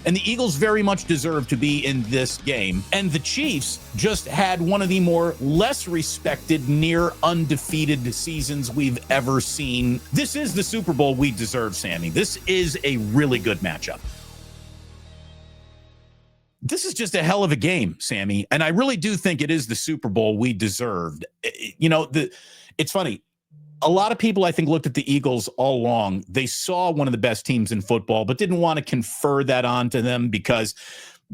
And the Eagles very much deserve to be in this game. And the Chiefs just had one of the more less respected, near undefeated seasons we've ever seen. This is the Super Bowl we deserve, Sammy. This is a really good matchup. This is just a hell of a game, Sammy. And I really do think it is the Super Bowl we deserved. You know, it's funny. A lot of people, I think, looked at the Eagles all along. They saw one of the best teams in football, but didn't want to confer that onto them because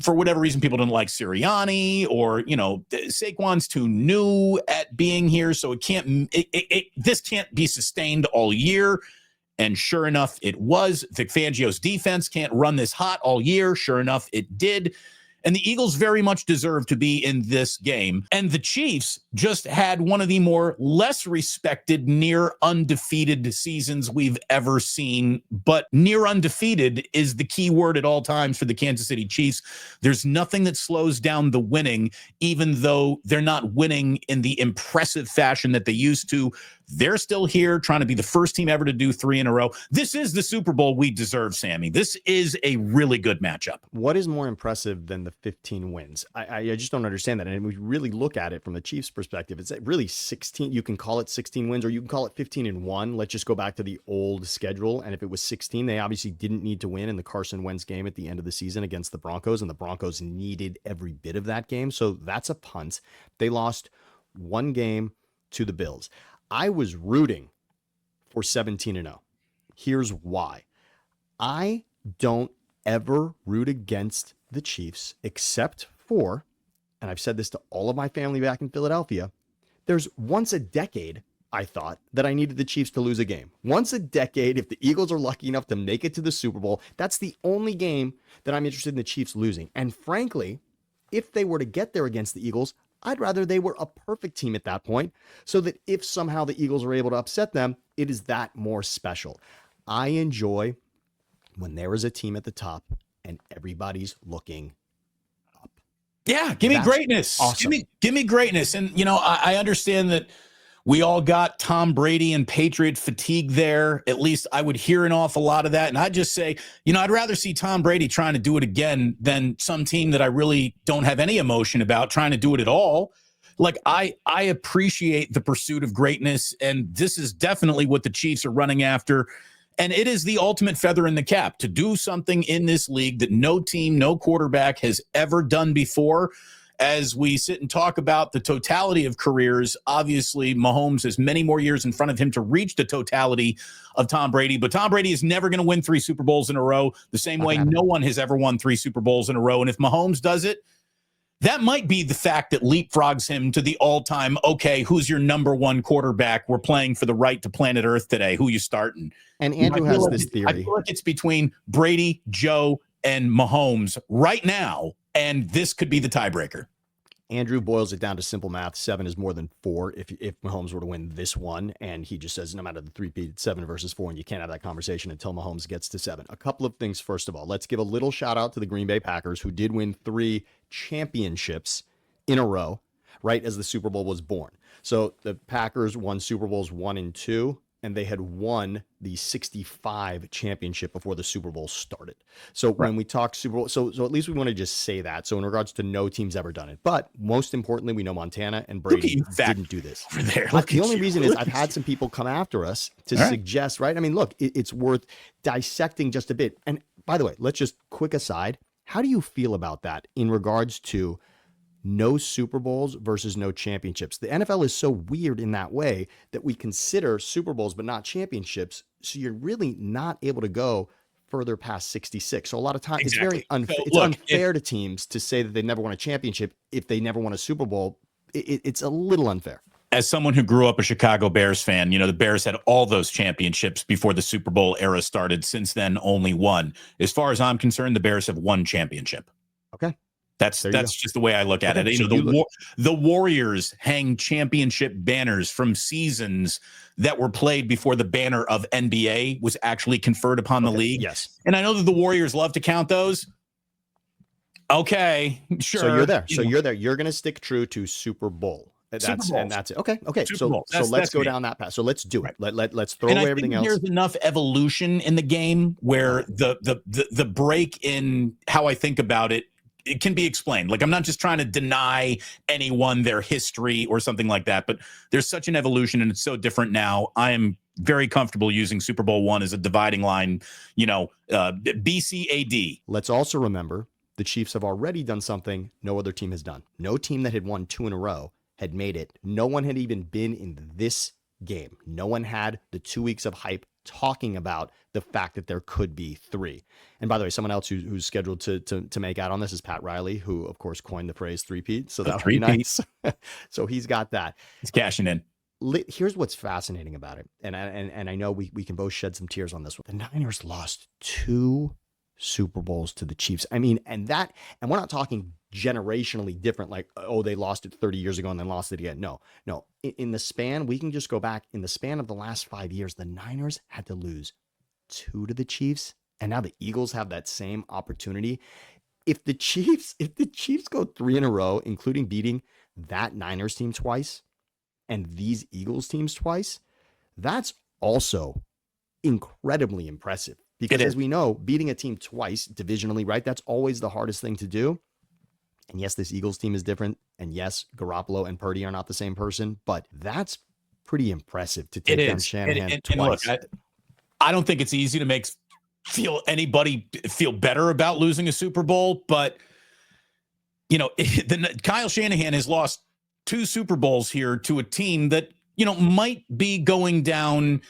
for whatever reason, people didn't like Sirianni, or, you know, Saquon's too new at being here. So this can't be sustained all year. And sure enough, it was. Vic Fangio's defense can't run this hot all year. Sure enough, it did. And the Eagles very much deserve to be in this game. And the Chiefs just had one of the more less respected, near undefeated seasons we've ever seen. But near undefeated is the key word at all times for the Kansas City Chiefs. There's nothing that slows down the winning, even though they're not winning in the impressive fashion that they used to. They're still here trying to be the first team ever to do 3 in a row. This is the Super Bowl we deserve, Sammy. This is a really good matchup. What is more impressive than the 15 wins? I just don't understand that. And we really look at it from the Chiefs' perspective. It's really 16. You can call it 16 wins, or you can call it 15-1. Let's just go back to the old schedule. And if it was 16, they obviously didn't need to win in the Carson Wentz game at the end of the season against the Broncos, and the Broncos needed every bit of that game. So that's a punt. They lost one game to the Bills. I was rooting for 17-0. Here's why. I don't ever root against the Chiefs except for, and I've said this to all of my family back in Philadelphia, there's once a decade, I thought, that I needed the Chiefs to lose a game. Once a decade, if the Eagles are lucky enough to make it to the Super Bowl, that's the only game that I'm interested in the Chiefs losing. And frankly, if they were to get there against the Eagles, I'd rather they were a perfect team at that point, so that if somehow the Eagles are able to upset them, it is that more special. I enjoy when there is a team at the top and everybody's looking up. Yeah, give me greatness. Awesome. Give me greatness. And, you know, I understand that we all got Tom Brady and Patriot fatigue there. At least I would hear an awful lot of that. And I'd just say, you know, I'd rather see Tom Brady trying to do it again than some team that I really don't have any emotion about trying to do it at all. Like, I appreciate the pursuit of greatness, and this is definitely what the Chiefs are running after. And it is the ultimate feather in the cap to do something in this league that no team, no quarterback has ever done before. As we sit and talk about the totality of careers, obviously Mahomes has many more years in front of him to reach the totality of Tom Brady, but Tom Brady is never going to win 3 Super Bowls in a row the same way no one has ever won 3 Super Bowls in a row. And if Mahomes does it, that might be the fact that leapfrogs him to the all-time, okay, who's your number one quarterback? We're playing for the right to planet Earth today. Who you starting? And Andrew has this theory. I feel like it's between Brady, Joe, and Mahomes right now, and this could be the tiebreaker. Andrew boils it down to simple math. 7 is more than 4 if Mahomes were to win this one. And he just says no matter the three-peat, 7 versus 4, and you can't have that conversation until Mahomes gets to 7. A couple of things, first of all. Let's give a little shout-out to the Green Bay Packers, who did win 3 championships in a row right as the Super Bowl was born. So the Packers won Super Bowls 1 and 2. And they had won the 65 championship before the Super Bowl started. So when we talk Super Bowl, so at least we want to just say that. So in regards to no team's ever done it. But most importantly, we know Montana and Brady didn't do this. But the only reason is I've had some people come after us to suggest, right? I mean, look, it's worth dissecting just a bit. And by the way, let's just quick aside. How do you feel about that in regards to no Super Bowls versus no championships? The NFL is so weird in that way that we consider Super Bowls but not championships. So you're really not able to go further past 66. So a lot of times it's very unfair. So, it's unfair to teams to say that they never won a championship if they never won a Super Bowl. It's a little unfair. As someone who grew up a Chicago Bears fan, you know, the Bears had all those championships before the Super Bowl era started. Since then, only one. As far as I'm concerned, the Bears have one championship. Okay. That's just the way I look at it. You know, the Warriors hang championship banners from seasons that were played before the banner of NBA was actually conferred upon the league. Yes. And I know that the Warriors love to count those. Okay, sure. So you're there. You're there. You're going to stick true to Super Bowl. That's it. Okay. Super Bowl. So let's That's go me. down that path. So let's do it. Right. Let's throw And I away think everything else. there's enough evolution in the game where the break in how I think about it, it can be explained. Like, I'm not just trying to deny anyone their history or something like that, but there's such an evolution and it's so different now. I am very comfortable using Super Bowl one as a dividing line, BCAD. Let's also remember the Chiefs have already done something no other team has done. No team that had won 2 in a row had made it. No one had even been in this game. No one had the 2 weeks of hype talking about the fact that there could be 3. And by the way, someone else who's scheduled to make out on this is Pat Riley, who of course coined the phrase three-peat. So that would be nice. So he's got that. He's cashing in. Here's what's fascinating about it. And I know we can both shed some tears on this one. The Niners lost 2 Super Bowls to the Chiefs. I mean, and we're not talking generationally different, like, oh, they lost it 30 years ago and then lost it again. No. In the span, we can just go back in the span of the last 5 years, the Niners had to lose 2 to the Chiefs. And now the Eagles have that same opportunity. If the Chiefs go 3 in a row, including beating that Niners team twice and these Eagles teams twice, that's also incredibly impressive. Because as we know, beating a team twice divisionally, right? That's always the hardest thing to do. And yes, this Eagles team is different. And yes, Garoppolo and Purdy are not the same person, but that's pretty impressive to take down Shanahan twice. And look, I don't think it's easy to make anybody feel better about losing a Super Bowl, but Kyle Shanahan has lost 2 Super Bowls here to a team that, might be going down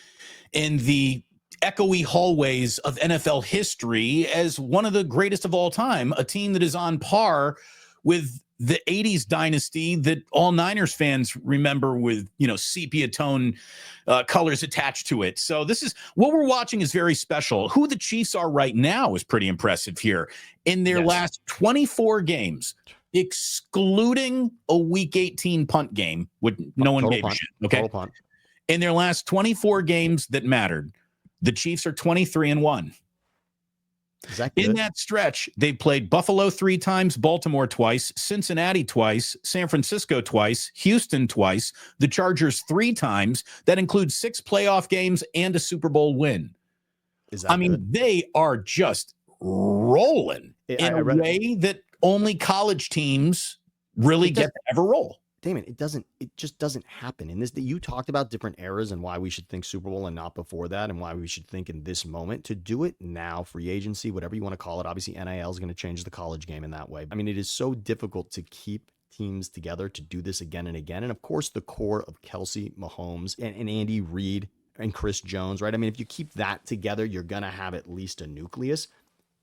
in the echoey hallways of NFL history as one of the greatest of all time, a team that is on par with the 80s dynasty that all Niners fans remember with, sepia tone colors attached to it. So this is what we're watching is very special. Who the Chiefs are right now is pretty impressive here. In their last 24 games, excluding a week 18 punt game, which no one gave a shit. Okay. In their last 24 games that mattered, the Chiefs are 23-1. In that stretch, they've played Buffalo 3 times, Baltimore twice, Cincinnati twice, San Francisco twice, Houston twice, the Chargers 3 times. That includes 6 playoff games and a Super Bowl win. They are just rolling in a way that only college teams really get to ever roll. Damon, it just doesn't happen. In this, you talked about different eras and why we should think Super Bowl and not before that, and why we should think in this moment. To do it now, free agency, whatever you want to call it, obviously NIL is going to change the college game in that way. I mean, it is so difficult to keep teams together to do this again and again. And of course, the core of Kelsey, Mahomes, and Andy Reid and Chris Jones, right? I mean, if you keep that together, you're going to have at least a nucleus.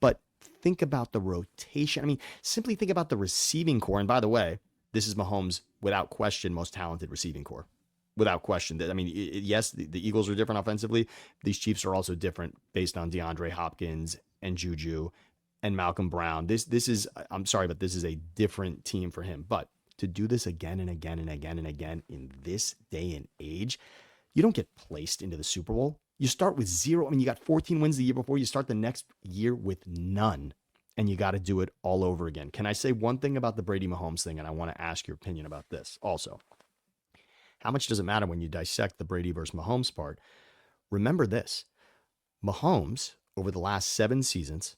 But think about the rotation. I mean, simply think about the receiving core. And by the way, this is Mahomes' without question most talented receiving core, without question. I mean, yes, the Eagles are different offensively. These Chiefs are also different based on DeAndre Hopkins and Juju and Malcolm Brown. This is, I'm sorry, but this is a different team for him. But to do this again and again and again and again in this day and age, you don't get placed into the Super Bowl. You start with 0. I mean, you got 14 wins the year before. You start the next year with none. And you got to do it all over again. Can I say one thing about the Brady Mahomes thing? And I want to ask your opinion about this also. How much does it matter when you dissect the Brady versus Mahomes part? Remember this. Mahomes, over the last 7 seasons,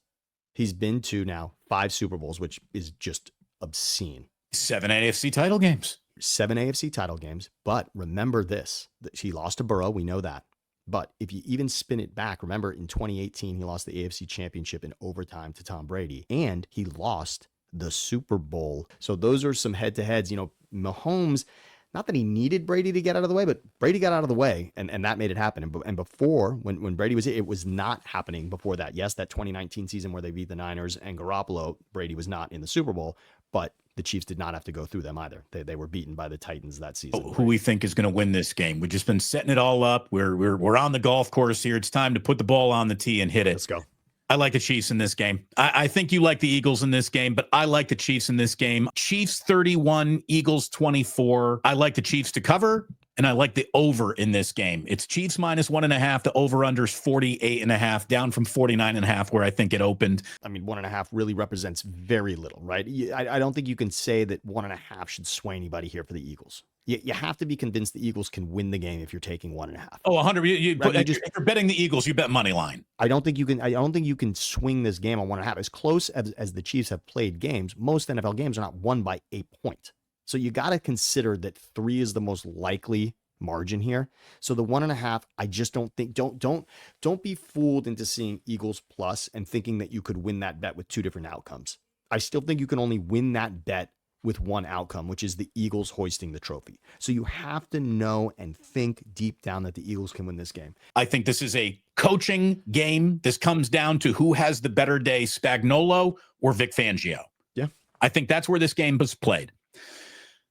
he's been to now 5 Super Bowls, which is just obscene. 7 AFC title games. 7 AFC title games. But remember this. He lost to Burrow. We know that. But if you even spin it back, remember in 2018, he lost the AFC Championship in overtime to Tom Brady, and he lost the Super Bowl. So those are some head-to-heads. Mahomes, not that he needed Brady to get out of the way, but Brady got out of the way, and that made it happen. And before, when Brady was it was not happening before that. Yes, that 2019 season where they beat the Niners and Garoppolo, Brady was not in the Super Bowl, but the Chiefs did not have to go through them either. They were beaten by the Titans that season. Who we think is going to win this game? We've just been setting it all up. We're on the golf course here. It's time to put the ball on the tee and hit it. Let's go. I like the Chiefs in this game. I think you like the Eagles in this game, but I like the Chiefs in this game. Chiefs 31, Eagles 24. I like the Chiefs to cover, and I like the over in this game. It's Chiefs minus 1.5. The over-under is 48.5, down from 49.5 where I think it opened. I mean, 1.5 really represents very little, right? I don't think you can say that 1.5 should sway anybody here for the Eagles. You have to be convinced the Eagles can win the game if you're taking 1.5. Oh, 100. Right, If you're betting the Eagles, you bet money line. I don't think you can swing this game on 1.5. As close as the Chiefs have played games, most NFL games are not won by a point. So you got to consider that 3 is the most likely margin here. So the 1.5, I just don't think, don't be fooled into seeing Eagles plus and thinking that you could win that bet with 2 different outcomes. I still think you can only win that bet with one outcome, which is the Eagles hoisting the trophy. So you have to know and think deep down that the Eagles can win this game. I think this is a coaching game. This comes down to who has the better day, Spagnuolo or Vic Fangio. Yeah. I think that's where this game was played.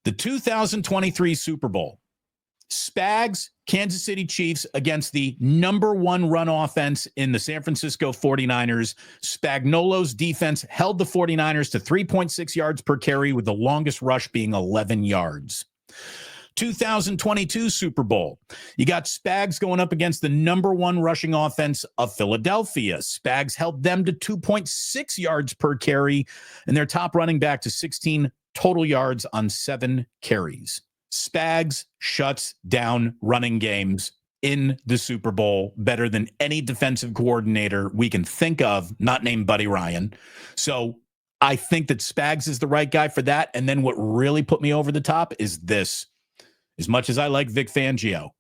The 2023 Super Bowl, Spags, Kansas City Chiefs against the #1 run offense in the San Francisco 49ers. Spagnuolo's defense held the 49ers to 3.6 yards per carry, with the longest rush being 11 yards. 2022 Super Bowl, you got Spags going up against the #1 rushing offense of Philadelphia. Spags held them to 2.6 yards per carry, and their top running back to 16 total yards on 7 carries. Spags shuts down running games in the Super Bowl better than any defensive coordinator we can think of, not named Buddy Ryan. So I think that Spags is the right guy for that. And then what really put me over the top is this. As much as I like Vic Fangio,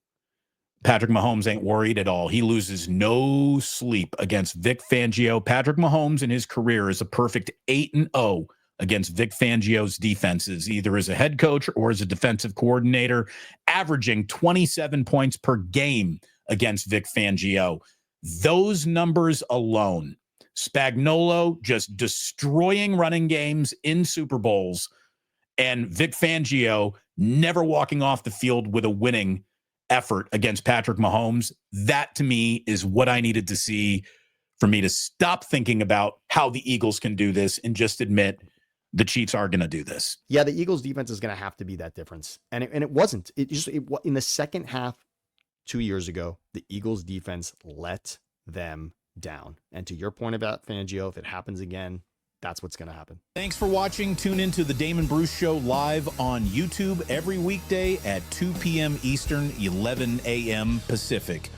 Patrick Mahomes ain't worried at all. He loses no sleep against Vic Fangio. Patrick Mahomes in his career is a perfect 8-0 against Vic Fangio's defenses, either as a head coach or as a defensive coordinator, averaging 27 points per game against Vic Fangio. Those numbers alone, Spagnuolo just destroying running games in Super Bowls, and Vic Fangio never walking off the field with a winning effort against Patrick Mahomes. That, to me, is what I needed to see for me to stop thinking about how the Eagles can do this and just admit the Chiefs are going to do this. Yeah, the Eagles defense is going to have to be that difference. And it wasn't. In the second half 2 years ago, the Eagles defense let them down. And to your point about Fangio, if it happens again, that's what's going to happen. Thanks for watching. Tune into the Damon Bruce Show live on YouTube every weekday at 2 p.m. Eastern, 11 a.m. Pacific.